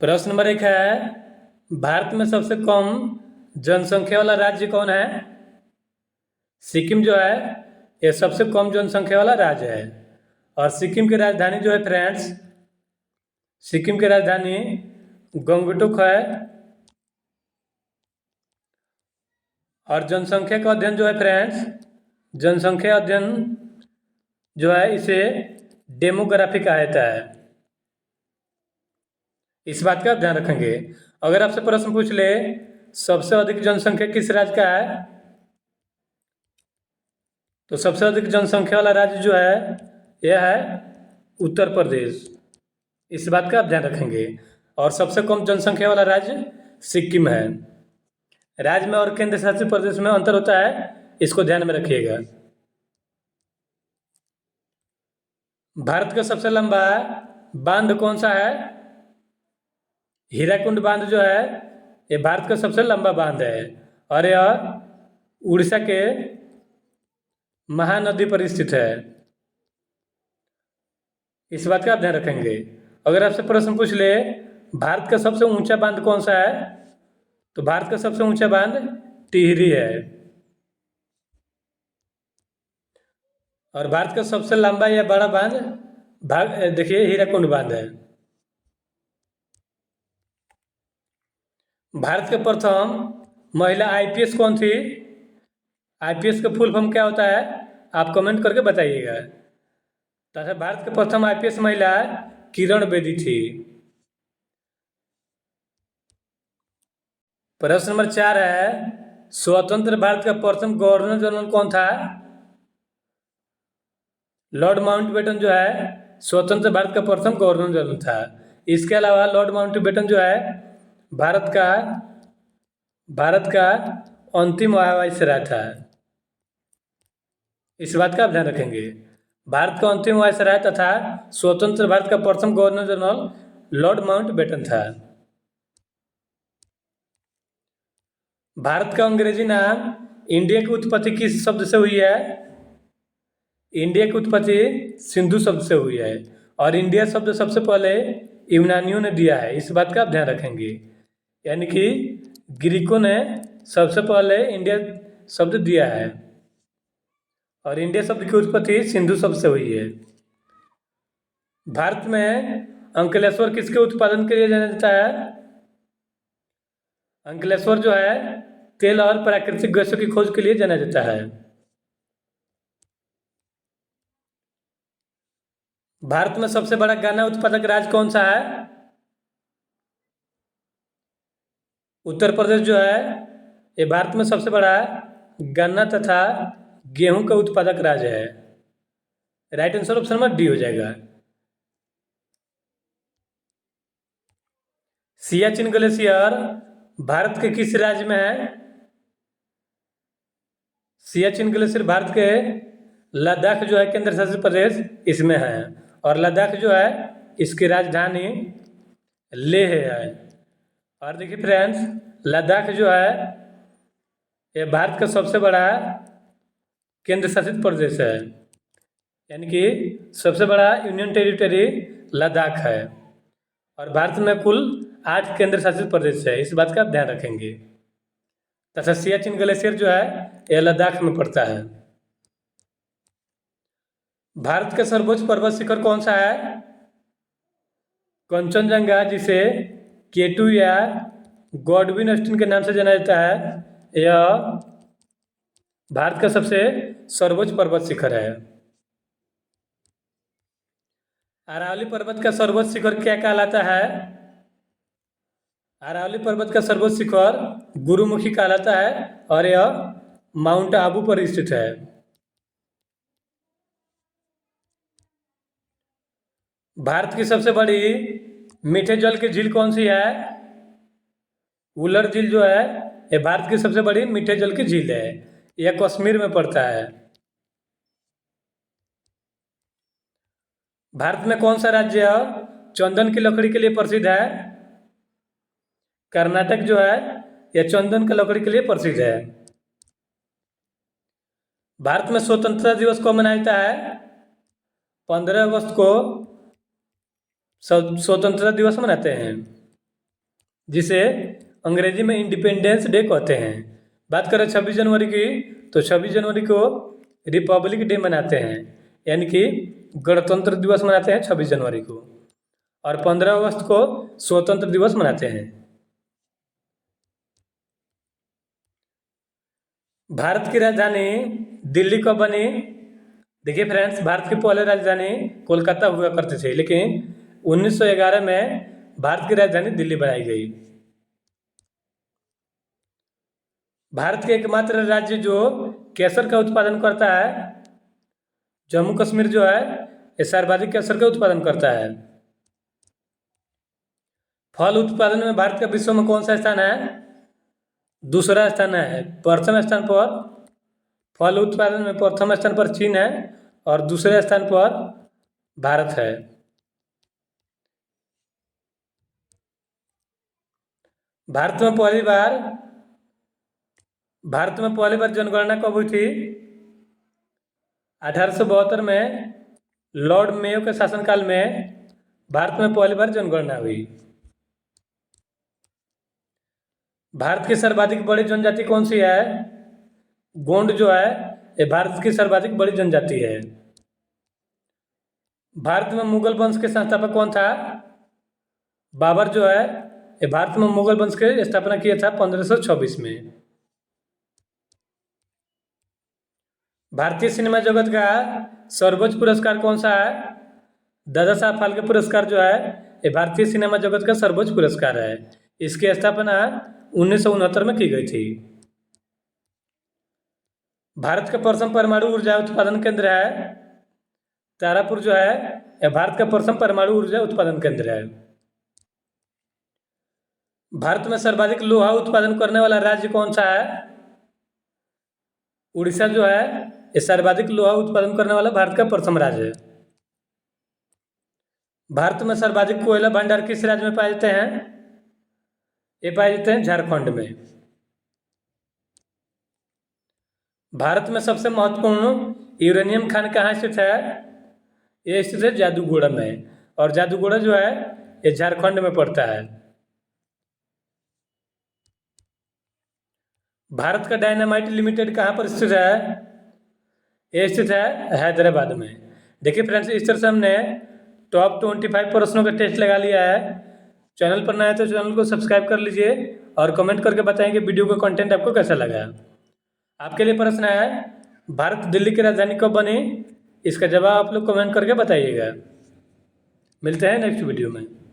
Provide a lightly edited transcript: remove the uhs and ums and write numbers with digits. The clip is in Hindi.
प्रश्न नंबर 1 है, भारत में सबसे कम जनसंख्या वाला राज्य कौन है? सिक्किम जो है ये सबसे कम जनसंख्या वाला राज्य है। और सिक्किम की राजधानी जो है फ्रेंड्स, सिक्किम की राजधानी गंगटोक है। और जनसंख्या का अध्ययन जो है फ्रेंड्स, जनसंख्या अध्ययन जो है इसे डेमोग्राफी कहा जाता है। इस बात का आप ध्यान रखेंगे। अगर आपसे प्रश्न पूछ ले सबसे अधिक जनसंख्या किस राज्य का है, तो सबसे अधिक जनसंख्या वाला राज्य जो है यह है उत्तर प्रदेश। इस बात का आप ध्यान रखेंगे। और सबसे कम जनसंख्या वाला राज्य सिक्किम है। राज्य में और केंद्र शासित प्रदेश में अंतर होता है, इसको ध्यान में रखिएगा। भारत का सबसे लंबा बांध कौन सा है? हीराकुंड बांध जो है ये भारत का सबसे लंबा बांध है और यह उड़ीसा के महानदी पर स्थित है। इस बात का आप ध्यान रखेंगे। अगर आपसे प्रश्न पूछ ले भारत का सबसे ऊंचा बांध कौन सा है, तो भारत का सबसे ऊंचा बांध टिहरी है। और भारत का सबसे लंबा या बड़ा बांध देखिए हीराकुंड बांध है। भारत के प्रथम महिला आईपीएस कौन थी? आईपीएस का फुल फॉर्म क्या होता है आप कमेंट करके बताइएगा। तथा भारत के प्रथम आईपीएस महिला किरण बेदी थी। प्रश्न नंबर 4 है, स्वतंत्र भारत का प्रथम गवर्नर जनरल कौन था? लॉर्ड माउंटबेटन जो है स्वतंत्र भारत का प्रथम गवर्नर जनरल था। इसके अलावा लॉर्ड माउंटबेटन जो है भारत का अंतिम वायसराय था। इस बात का आप ध्यान रखेंगे। भारत का अंतिम वायसराय तथा स्वतंत्र भारत का प्रथम गवर्नर जनरल लॉर्ड माउंटबेटन था। भारत का अंग्रेजी नाम इंडिया की उत्पत्ति किस शब्द से हुई है? इंडिया की उत्पत्ति सिंधु शब्द से हुई है। और इंडिया शब्द सबसे पहले यूनानियों ने दिया है। इस बात का आप ध्यान रखेंगे। यानी कि ग्रीकों ने सबसे पहले इंडिया शब्द दिया है और इंडिया शब्द की उत्पत्ति सिंधु शब्द से हुई है। भारत में अंकलेश्वर किसके उत्पादन के लिए जाना जाता है? अंकलेश्वर जो है तेल और प्राकृतिक गैसों की खोज के लिए जाना जाता है। भारत में सबसे बड़ा गन्ना उत्पादक राज्य कौन सा है? उत्तर प्रदेश जो है ये भारत में सबसे बड़ा गन्ना तथा गेहूं का उत्पादक राज्य है। Right answer option number D हो जाएगा। सियाचिन ग्लेशियर भारत के किस राज्य में है? सियाचिन ग्लेशियर भारत के लद्दाख जो है केंद्र शासित प्रदेश इसमें है। और लद्दाख जो है इसकी राजधानी लेह है। और देखिए फ्रेंड्स, लद्दाख जो है ये भारत का सबसे बड़ा केंद्र शासित प्रदेश है। यानी कि सबसे बड़ा यूनियन टेरिटरी लद्दाख है। और भारत में कुल 8 केंद्र शासित प्रदेश है। इस बात का आप ध्यान रखेंगे। तथा सियाचिन ग्लेशियर जो है यह लद्दाख में पड़ता है। भारत का सर्वोच्च पर्वत शिखर कौन सा है? कंचनजंगा, जिसे केटू या गॉडविन ऑस्टिन के नाम से जाना जाता है, यह भारत का सबसे सर्वोच्च पर्वत शिखर है। अरावली पर्वत का सर्वोच्च शिखर क्या कहलाता है? अरावली पर्वत का सर्वोच्च शिखर गुरुमुखी कहलाता है और यह माउंट आबू पर स्थित है। भारत की सबसे बड़ी मीठे जल की झील कौन सी है? वुलर झील जो है ये भारत की सबसे बड़ी मीठे जल की झील है। यह कश्मीर में पड़ता है। भारत में कौन सा राज्य चंदन की लकड़ी के लिए प्रसिद्ध है? कर्नाटक जो है यह चंदन की लकड़ी के लिए प्रसिद्ध है। भारत में स्वतंत्रता दिवस कब मनाया जाता है? 15 अगस्त को स्वतंत्रता दिवस मनाते हैं। जिसे अंग्रेजी में इंडिपेंडेंस डे कहते हैं। बात करें 26 जनवरी की, तो 26 जनवरी को रिपब्लिक डे मनाते हैं, यानी कि गणतंत्र दिवस मनाते हैं 26 जनवरी को। और 15 अगस्त को स्वतंत्र दिवस मनाते हैं। भारत की राजधानी दिल्ली कब बनी? देखिए फ्रेंड्स, भारत की पहले राजधानी कोलकाता हुआ करती थी, लेकिन 1911 में भारत की राजधानी दिल्ली बनाई गई। भारत के एकमात्र राज्य जो केसर का उत्पादन करता है, जम्मू कश्मीर जो है, ये सर्वाधिक केसर का उत्पादन करता है। फल उत्पादन में भारत का विश्व में कौन सा स्थान है? दूसरा स्थान है। प्रथम स्थान पर फल उत्पादन में प्रथम स्थान पर चीन है और दूसरे स्थान पर भारत है। भारत में पहली बार जनगणना कब हुई थी? 1872 में लॉर्ड मेयो के शासनकाल में भारत में पहली बार जनगणना हुई। भारत की सर्वाधिक बड़ी जनजाति कौन सी है? गोंड जो है, ये भारत की सर्वाधिक बड़ी जनजाति है। भारत में मुगल वंश के संस्थापक कौन था? बाबर जो है, ये भारत में मुगल वंश की स्थापना किया था 1526 में। भारतीय सिनेमा जगत का सर्वोच्च पुरस्कार कौन सा है? दादा साहब फाल्के पुरस्कार जो है, ये भारतीय सिनेमा जगत का सर्वोच्च पुरस्कार है। इसकी स्थापना 1969 में की गई थी। भारत का प्रथम परमाणु ऊर्जा उत्पादन केंद्र है तारापुर जो है, यह भारत का प्रथम परमाणु ऊर्जा उत्पादन केंद्र है। भारत में सर्वाधिक लोहा उत्पादन करने वाला राज्य कौन सा है? उड़ीसा जो है, ये सर्वाधिक लोहा उत्पादन करने वाला भारत का प्रथम राज्य है। भारत में सर्वाधिक कोयला भंडार किस राज्य में पाए जाते हैं? ये पाए जाते हैं झारखंड में। भारत में सबसे महत्वपूर्ण यूरेनियम खान कहाँ स्थित है? ये स्थित है जादूगोड़ा में, और जादूगोड़ा जो है, ये झारखंड में पड़ता है। भारत का डायनामाइट लिमिटेड कहाँ पर स्थित है? ये स्थित है हैदराबाद में। देखिए फ्रेंड्स, इस तरह से हमने टॉप 25 प्रश्नों का टेस्ट लगा लिया है। चैनल पर नया है तो चैनल को सब्सक्राइब कर लीजिए और कमेंट करके बताएं कि वीडियो का कंटेंट आपको कैसा लगा। आपके लिए प्रश्न है, भारत दिल्ली की राजधानी कब बनी? इसका जवाब आप लोग कमेंट करके बताइएगा। मिलते हैं नेक्स्ट वीडियो में।